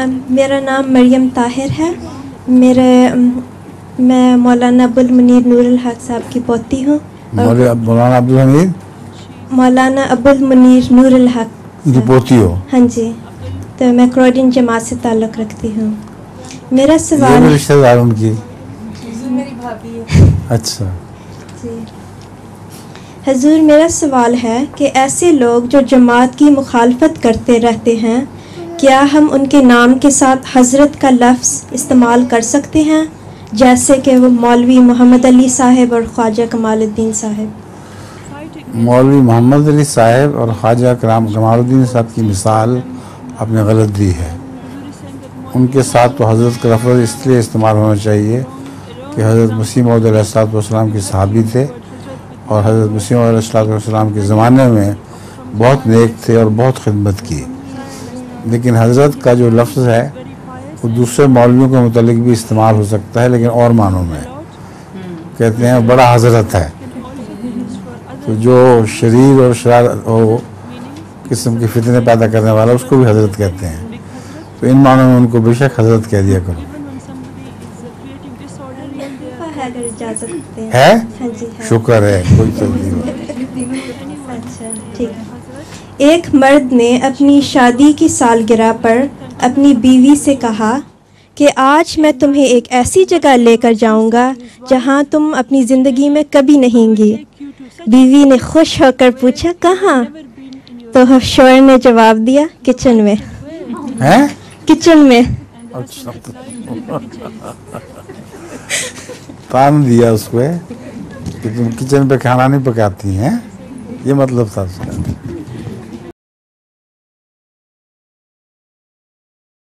मेरा नाम मरियम ताहिर है। मैं मौलाना अब्दुल मुनीर नूरुल हक साहब की पोती हूँ। मौलाना अब्दुल हमीद मौलाना अब्दुल मुनीर नूरुल हक की पोती हो? हाँ जी। तो मैं क्रोडियन जमात से ताल्लुक़ रखती हूँ। मेरा ये सवाल भी रिश्तेदार उनकी? मेरी भाभी है। अच्छा जी हजूर, मेरा सवाल है कि ऐसे लोग जो जमात की मुखालफत करते रहते हैं, क्या हम उनके नाम के साथ हज़रत का लफ्ज़ इस्तेमाल कर सकते हैं, जैसे कि वो मौलवी मोहम्मद अली साहब और ख्वाजा कमालुद्दीन साहब? मौलवी मोहम्मद अली साहब और ख्वाजा कमालुद्दीन साहब की मिसाल आपने गलत दी है। उनके साथ तो हज़रत का लफ्ज़ इसलिए इस्तेमाल होना चाहिए कि हज़रत मसीह मौऊद अलैहिस्सलाम के सहाबी थे और हज़रत मसीह मौऊद अलैहिस्सलाम के ज़माने में बहुत नेक थे और बहुत खिदमत की। लेकिन हज़रत का जो लफ्ज़ है वो दूसरे मौलवियों के मुतालिक भी इस्तेमाल हो सकता है, लेकिन और मानों में। कहते हैं बड़ा हज़रत है, तो जो शरीर और शरारत हो किस्म के फितने पैदा करने वाला उसको भी हज़रत कहते हैं। तो इन मानों में उनको बेशक हज़रत कह दिया करो। अगर इजाज़त देते हैं। है? हाँ जी है। शुक्र है, कोई तब्दील नहीं। अच्छा ठीक। एक मर्द ने अपनी शादी की सालगिरह पर अपनी बीवी से कहा कि आज मैं तुम्हें एक ऐसी जगह लेकर जाऊंगा जहां तुम अपनी ज़िंदगी में कभी नहीं गई। बीवी ने खुश होकर पूछा, कहाँ? तो शोहर ने जवाब दिया, किचन में। है? किचन में। अच्छा तान दिया उसको कि तुम किचन पे खाना नहीं पकाती हैं, ये मतलब था उसका।